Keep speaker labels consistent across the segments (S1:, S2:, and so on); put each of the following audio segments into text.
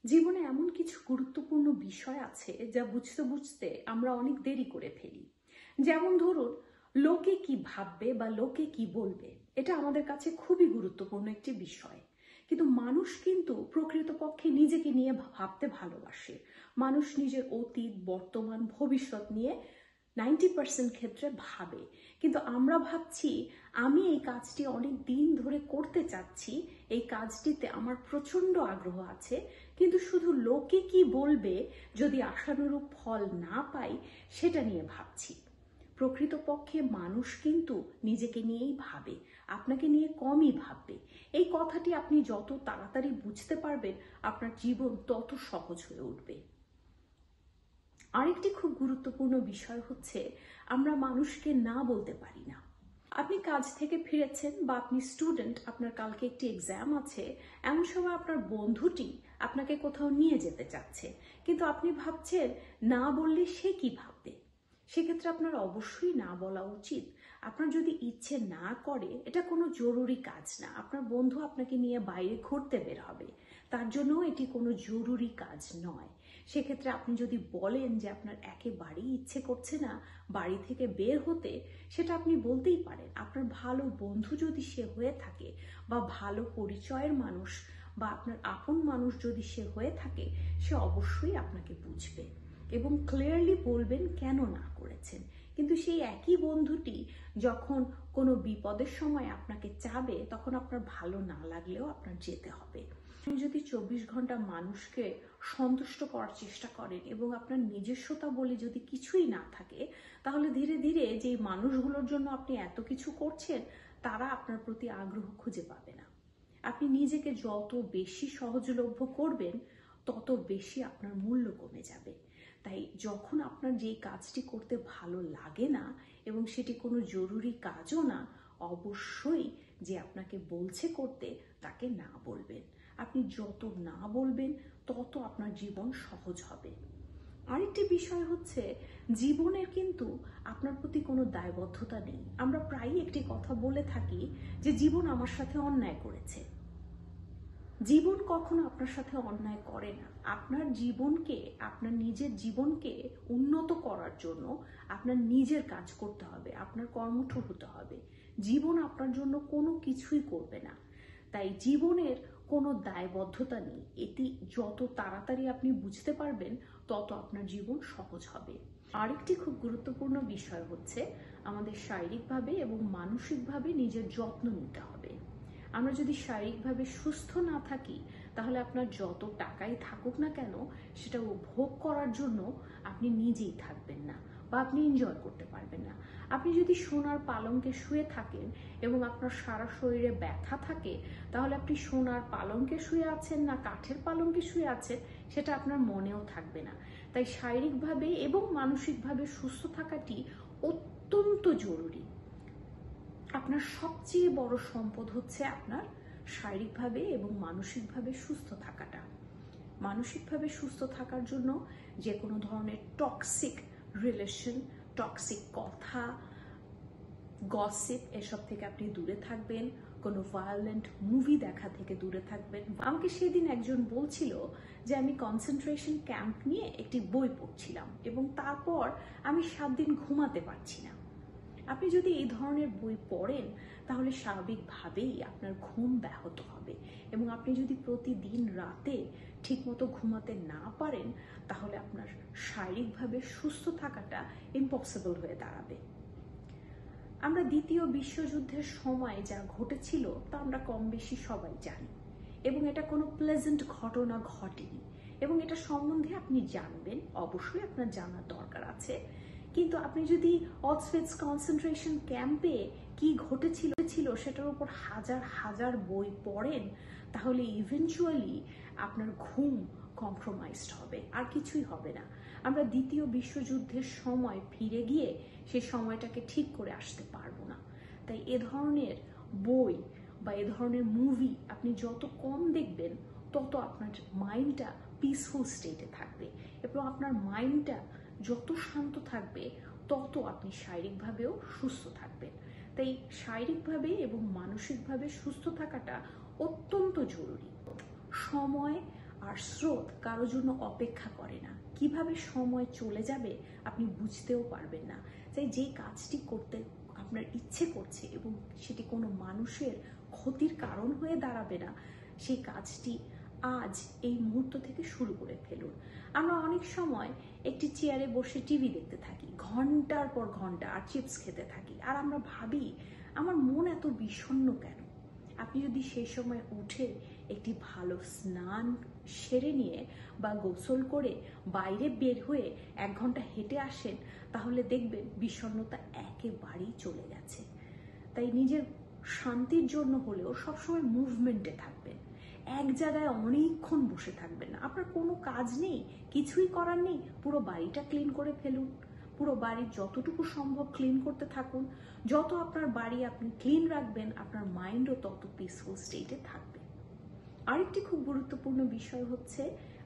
S1: জীবনে এমন কিছু গুরুত্বপূর্ণ বিষয় আছে যা বুঝতে বুঝতে আমরা অনেক দেরি করে ফেলি। যেমন ধরুন, লোকে কি ভাববে বা লোকে কি বলবে, এটা আমাদের কাছে খুবই গুরুত্বপূর্ণ একটি বিষয়। কিন্তু মানুষ কিন্তু প্রকৃতপক্ষে নিজেকে নিয়ে ভাবতে ভালোবাসে। মানুষ নিজের অতীত, বর্তমান, ভবিষ্যৎ নিয়ে 90% ক্ষেত্রে ভাবে। কিন্তু আমরা ভাবছি আমি এই কাজটি অনেক দিন ধরে করতে চাচ্ছি, এই কাজটিতে আমার প্রচন্ড আগ্রহ আছে, কিন্তু শুধু লোকে কি বলবে যদি আশানুরূপ ফল না পাই সেটা নিয়ে ভাবছি। প্রকৃতপক্ষে মানুষ কিন্তু নিজেকে নিয়েই ভাবে, আপনাকে নিয়ে কমই ভাববে। এই কথাটি আপনি যত তাড়াতাড়ি বুঝতে পারবেন আপনার জীবন তত সহজ হয়ে উঠবে। আরেকটি খুব গুরুত্বপূর্ণ বিষয় হচ্ছে আমরা মানুষকে না বলতে পারি না। আপনি কাজ থেকে ফিরেছেন বা আপনি স্টুডেন্ট, আপনার কালকে একটি এক্সাম আছে, এমন সময় আপনার বন্ধুটি আপনাকে কোথাও নিয়ে যেতে চাচ্ছে, কিন্তু আপনি ভাবছেন না বললে সে কি ভাববে। সেক্ষেত্রে আপনার অবশ্যই না বলা উচিত। আপনার যদি ইচ্ছে না করে, এটা কোনো জরুরি কাজ না, আপনার বন্ধু আপনাকে নিয়ে বাইরে ঘুরতে বের হবে, তার জন্য এটি কোনো জরুরি কাজ নয়। সেক্ষেত্রে আপনি যদি বলেন যে আপনার একেবারেই ইচ্ছে করছে না বাড়ি থেকে বের হতে, সেটা আপনি বলতেই পারেন। আপনার ভালো বন্ধু যদি সে হয়ে থাকে বা ভালো পরিচয়ের মানুষ বা আপনার আপন মানুষ যদি সে হয়ে থাকে, সে অবশ্যই আপনাকে বুঝবে এবং ক্লিয়ারলি বলবেন কেন না করেছেন। কিন্তু সেই একই বন্ধুটি যখন কোনো বিপদের সময় আপনাকে চাবে, তখন আপনার ভালো না লাগলেও আপনার যেতে হবে। আপনি যদি 24 ঘন্টা মানুষকে সন্তুষ্ট করার চেষ্টা করেন এবং আপনার নিজস্বতা বলে যদি কিছুই না থাকে, তাহলে ধীরে ধীরে যে মানুষগুলোর জন্য আপনি এত কিছু করছেন তারা আপনার প্রতি আগ্রহ খুঁজে পাবে না। আপনি নিজেকে যত বেশি সহজলভ্য করবেন তত বেশি আপনার মূল্য কমে যাবে। তাই যখন আপনার যেই কাজটি করতে ভালো লাগে না এবং সেটি কোনো জরুরি কাজও না, অবশ্যই যে আপনাকে বলছে করতে তাকে না বলবেন। আপনি যত না বলবেন তত আপনার জীবন সহজ হবে। আরেকটি বিষয় হচ্ছে, জীবনের কিন্তু আপনার প্রতি কোনো দায়বদ্ধতা নেই। আমরা প্রায়ই একটি কথা বলে থাকি যে জীবন আমার সাথে অন্যায় করেছে। জীবন কখনো আপনার সাথে অন্যায় করে না। আপনার জীবনকে, আপনার নিজের জীবনকে উন্নত করার জন্য আপনার নিজের কাজ করতে হবে, আপনার কর্মঠ হতে হবে। জীবন আপনার জন্য কোনো কিছুই করবে না। তাই জীবনের কোনো দায়বদ্ধতা নেই। এটি যত তাড়াতাড়ি আপনি বুঝতে পারবেন তত আপনার জীবন সহজ হবে। আরেকটি খুব গুরুত্বপূর্ণ বিষয় হচ্ছে আমাদের শারীরিকভাবে এবং মানসিকভাবে নিজের যত্ন নিতে হবে। আমরা যদি শারীরিকভাবে সুস্থ না থাকি, তাহলে আপনার যত টাকাই থাকুক না কেন, সেটা উপভোগ করার জন্য আপনি নিজেই থাকবেন না বা আপনি এনজয় করতে পারবেন না। আপনি যদি সোনার পালঙ্কে শুয়ে থাকেন এবং আপনার সারা শরীরে ব্যথা থাকে, তাহলে আপনি সোনার পালঙ্কে শুয়ে আছেন না কাঠের পালঙ্কে শুয়ে আছেন সেটা আপনার মনেও থাকবে না। তাই শারীরিকভাবে এবং মানসিকভাবে সুস্থ থাকাটি অত্যন্ত জরুরি। আপনার সবচেয়ে বড় সম্পদ হচ্ছে আপনার শারীরিকভাবে এবং মানসিকভাবে সুস্থ থাকাটা। মানসিকভাবে সুস্থ থাকার জন্য যে কোনো ধরনের টক্সিক রিলেশন, টক্সিক কথা, গসিপ, এসব থেকে আপনি দূরে থাকবেন। কোনো ভায়োলেন্ট মুভি দেখা থেকে দূরে থাকবেন। আমাকে সেদিন একজন বলছিল যে আমি কনসেন্ট্রেশন ক্যাম্প নিয়ে একটি বই পড়ছিলাম এবং তারপর আমি 7 দিন ঘুমাতে পারছি না। আপনি যদি এই ধরনের বই পড়েন তাহলে স্বাভাবিকভাবেই আপনার ঘুম ব্যাহত হবে এবং আপনি যদি প্রতিদিন রাতে ঠিকমতো ঘুমাতে না পারেন, তাহলে আপনার শারীরিকভাবে সুস্থ থাকাটা ইম্পসিবল হয়ে দাঁড়াবে। আমরা দ্বিতীয় বিশ্বযুদ্ধের সময় যা ঘটেছিল তা আমরা কম বেশি সবাই জানি এবং এটা কোনো প্লেজেন্ট ঘটনা ঘটেনি এবং এটা সম্বন্ধে আপনি জানবেন, অবশ্যই আপনার জানার দরকার আছে। কিন্তু আপনি যদি অসওয়েটস কনসেন্ট্রেশন ক্যাম্পে কি ঘটেছিল সেটার উপর হাজার হাজার বই পড়েন, তাহলে ইভেনচুয়ালি আপনার ঘুম কম্প্রোমাইজড হবে, আর কিছুই হবে না। আমরা দ্বিতীয় বিশ্বযুদ্ধের সময় ফিরে গিয়ে সে সময়টাকে ঠিক করে আসতে পারবো না। তাই এ ধরনের বই বা এ ধরনের মুভি আপনি যত কম দেখবেন তত আপনার মাইন্ডটা পিসফুল স্টেটে থাকবে এবং আপনার মাইন্ডটা যত শান্ত থাকবে তত আপনি শারীরিকভাবেও সুস্থ থাকবেন। তাই শারীরিকভাবে এবং মানসিকভাবে সুস্থ থাকাটা অত্যন্ত জরুরি। সময় আর স্রোত কারোর জন্য অপেক্ষা করে না। কিভাবে সময় চলে যাবে আপনি বুঝতেও পারবেন না। তাই যে কাজটি করতে আপনার ইচ্ছে করছে এবং সেটি কোনো মানুষের ক্ষতির কারণ হয়ে দাঁড়াবে না, সেই কাজটি আজ এই মুহূর্ত থেকে শুরু করে ফেলুন। আমরা অনেক সময় একটি চেয়ারে বসে টিভি দেখতে থাকি ঘন্টার পর ঘন্টা, আর চিপস খেতে থাকি, আর আমরা ভাবি আমার মন এত বিষণ্ণ কেন। আপনি যদি সেই সময় উঠে একটি ভালো স্নান সেরে নিয়ে বা গোসল করে বাইরে বের হয়ে 1 ঘন্টা হেঁটে আসেন, তাহলে দেখবেন বিষণ্ণতা একেবারেই চলে গেছে। তাই নিজের শান্তির জন্য হলেও সবসময় মুভমেন্টে থাকবেন। এক জায়গায় অনেকক্ষণ বসে থাকবেন না। আপনার কোনো কাজ নেই, কিছুই করার নেই, পুরো বাড়িটা ক্লিন করে ফেলুন। পুরো বাড়ির যতটুকু সম্ভব ক্লিন করতে থাকুন। যত আপনার বাড়ি আপনি ক্লিন রাখবেন, আপনার মাইন্ডও তত পিসফুল স্টেটে থাকবে। আরেকটি খুব গুরুত্বপূর্ণ বিষয় হচ্ছে,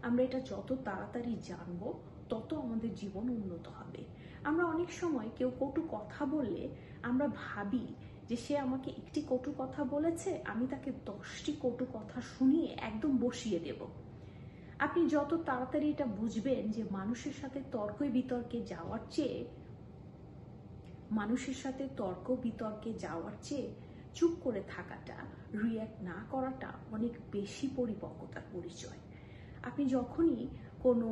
S1: আমরা এটা যত তাড়াতাড়ি জানবো তত আমাদের জীবন উন্নত হবে। আমরা অনেক সময় কেউ কটু কথা বললে আমরা ভাবি যে সে আমাকে একটি কটু কথা বলেছে, আমি তাকে 10টি কটু কথা শুনিয়ে একদম বসিয়ে দেব। আপনি যত তাড়াতাড়ি এটা বুঝবেন যে মানুষের সাথে তর্ক বিতর্কে যাওয়ার চেয়ে চুপ করে থাকাটা, রিঅ্যাক্ট না করাটা অনেক বেশি পরিপক্কতার পরিচয়। আপনি যখনই কোনো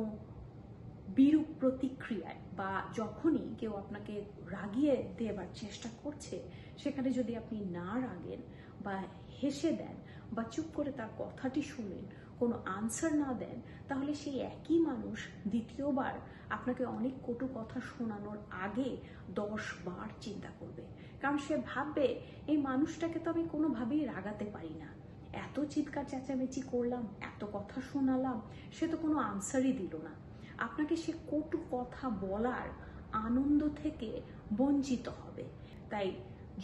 S1: বিরূপ প্রতিক্রিয়ায় বা যখনই কেউ আপনাকে রাগিয়ে দেবার চেষ্টা করছে, সেখানে যদি আপনি না রাগেন বা হেসে দেন বা চুপ করে তার কথাটি শুনেন, কোনো আনসার না দেন, তাহলে সেই একই মানুষ দ্বিতীয়বার আপনাকে অনেক কটু কথা শোনানোর আগে 10 বার চিন্তা করবে। কারণ সে ভাববে এই মানুষটাকে তো আমি কোনোভাবেই রাগাতে পারি না, এত চিৎকার চেঁচামেচি করলাম, এত কথা শোনালাম, সে তো কোনো আনসারই দিল না। আপনাকে সে কটু কথা বলার আনন্দ থেকে বঞ্চিত হবে। তাই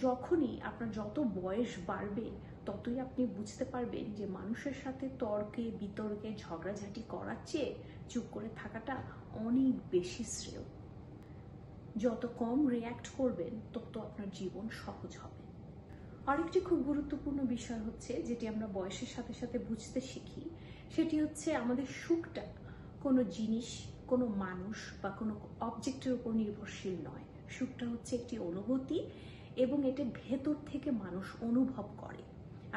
S1: যখনই আপনার যত বয়স বাড়বে ততই আপনি বুঝতে পারবেন যে মানুষের সাথে তর্কে বিতর্কে ঝগড়াঝাটি করার চেয়ে চুপ করে থাকাটা অনেক বেশি শ্রেয়। যত কম রিঅ্যাক্ট করবেন তত আপনার জীবন সহজ হবে। আরেকটি খুব গুরুত্বপূর্ণ বিষয় হচ্ছে, যেটি আমরা বয়সের সাথে সাথে বুঝতে শিখি, সেটি হচ্ছে আমাদের সুখটা কোনো জিনিস, কোনো মানুষ বা কোনো অবজেক্টের উপর নির্ভরশীল নয়। সুখটা হচ্ছে একটি অনুভূতি এবং এটা ভেতর থেকে মানুষ অনুভব করে।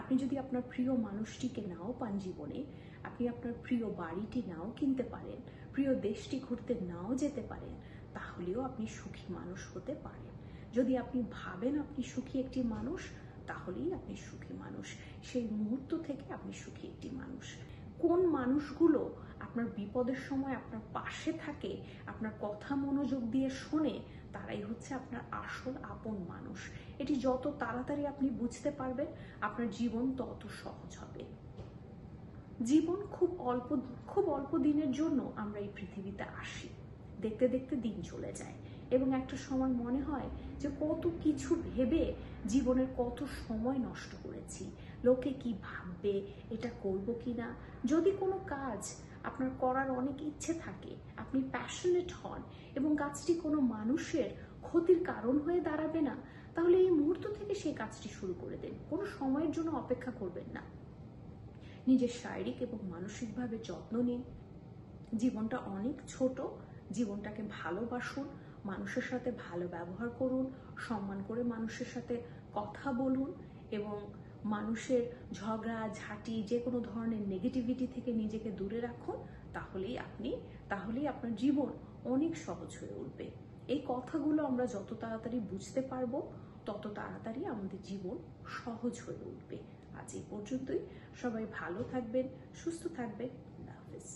S1: আপনি যদি আপনার প্রিয় মানুষটিকে নাও পান জীবনে, আপনি আপনার প্রিয় বাড়িটি নাও কিনতে পারেন, প্রিয় দেশটি ঘুরতে নাও যেতে পারেন, তাহলেও আপনি সুখী মানুষ হতে পারেন। যদি আপনি ভাবেন আপনি সুখী একটি মানুষ, তাহলেই আপনি সুখী মানুষ। সেই মুহূর্ত থেকে আপনি সুখী একটি মানুষ। কোন মানুষগুলো আপনার বিপদের সময় আপনার পাশে থাকে, আপনার কথা মনোযোগ দিয়ে শোনে, তারাই হচ্ছে আপনার আসল আপন মানুষ। এটি যত তাড়াতাড়ি আপনি বুঝতে পারবেন, আপনার জীবন তত সহজ হবে। জীবন খুব অল্প দিনের জন্য আমরা এই পৃথিবীতে আসি, দেখতে দেখতে দিন চলে যায় এবং একটা সময় মনে হয় যে কত কিছু ভেবে জীবনের কত সময় নষ্ট করেছি, লোকে কি ভাববে, এটা করব কিনা। যদি কোনো কাজ আপনার করার অনেক ইচ্ছে থাকে, আপনি প্যাশনেট হন এবং কাজটি কোনো মানুষের ক্ষতির কারণ হয়ে দাঁড়াবে না, তাহলে এই মুহূর্ত থেকে সেই কাজটি শুরু করে দেন। কোনো সময়ের জন্য অপেক্ষা করবেন না। নিজের শারীরিক এবং মানসিকভাবে যত্ন নিন। জীবনটা অনেক ছোট, জীবনটাকে ভালোবাসুন, মানুষের সাথে ভালো ব্যবহার করুন, সম্মান করে মানুষের সাথে কথা বলুন এবং মানুষের ঝগড়া ঝাঁটি যে কোনো ধরনের নেগেটিভিটি থেকে নিজেকে দূরে রাখুন। তাহলেই আপনার জীবন অনেক সহজ হয়ে উঠবে। এই কথাগুলো আমরা যত তাড়াতাড়ি বুঝতে পারবো তত তাড়াতাড়ি আমাদের জীবন সহজ হয়ে উঠবে। আজ এই পর্যন্তই। সবাই ভালো থাকবেন, সুস্থ থাকবেন। আল্লাহ হাফেজ।